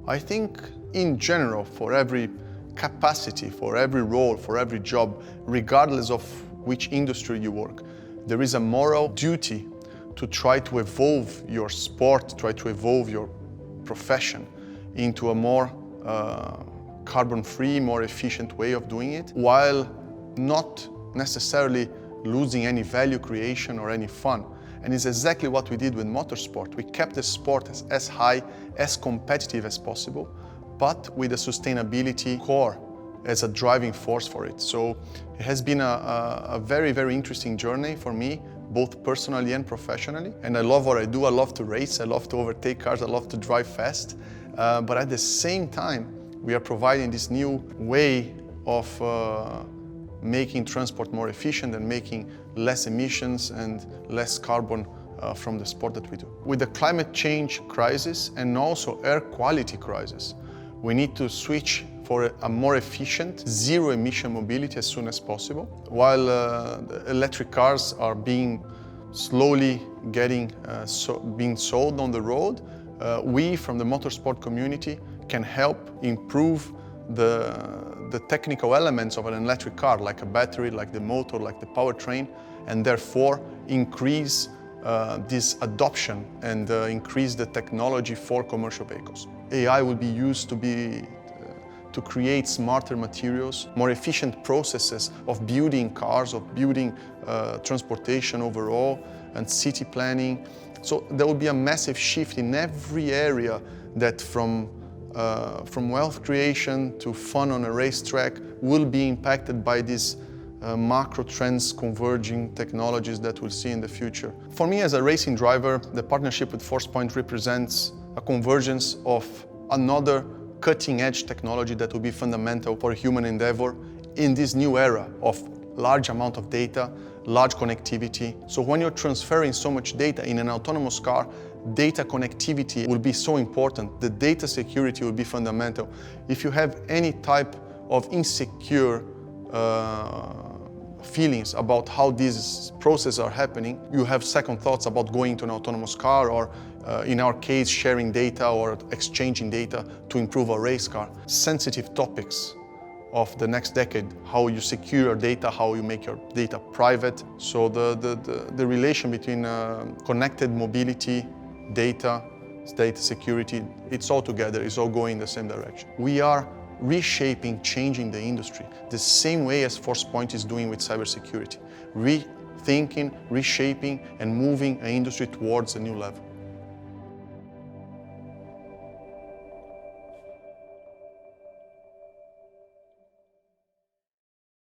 I think in general, for every capacity, for every role, for every job, regardless of which industry you work, there is a moral duty to try to evolve your sport, try to evolve your profession into a more carbon-free, more efficient way of doing it, while not necessarily losing any value creation or any fun. And it's exactly what we did with motorsport. We kept the sport as high, as competitive as possible, but with a sustainability core as a driving force for it. So it has been a very, very interesting journey for me, both personally and professionally. And I love what I do. I love to race. I love to overtake cars. I love to drive fast. But at the same time, we are providing this new way of making transport more efficient and making less emissions and less carbon from the sport that we do. With the climate change crisis and also air quality crisis, we need to switch for a more efficient, zero-emission mobility as soon as possible. While the electric cars are being slowly being sold on the road, we from the motorsport community can help improve the technical elements of an electric car, like a battery, like the motor, like the powertrain, and therefore increase this adoption and increase the technology for commercial vehicles. AI will be used to create smarter materials, more efficient processes of building cars, of building transportation overall, and city planning. So there will be a massive shift in every area that from wealth creation to fun on a racetrack will be impacted by these macro trends converging technologies that we'll see in the future. For me as a racing driver, the partnership with Forcepoint represents a convergence of another cutting-edge technology that will be fundamental for human endeavor in this new era of large amount of data, large connectivity. So when you're transferring so much data in an autonomous car, data connectivity will be so important. The data security will be fundamental. If you have any type of insecure feelings about how these processes are happening, you have second thoughts about going to an autonomous car or, in our case, sharing data or exchanging data to improve a race car. Sensitive topics of the next decade, how you secure your data, how you make your data private. So the relation between connected mobility, data security, it's all together, it's all going in the same direction. We are reshaping, changing the industry, the same way as Forcepoint is doing with cybersecurity. Rethinking, reshaping, and moving an industry towards a new level.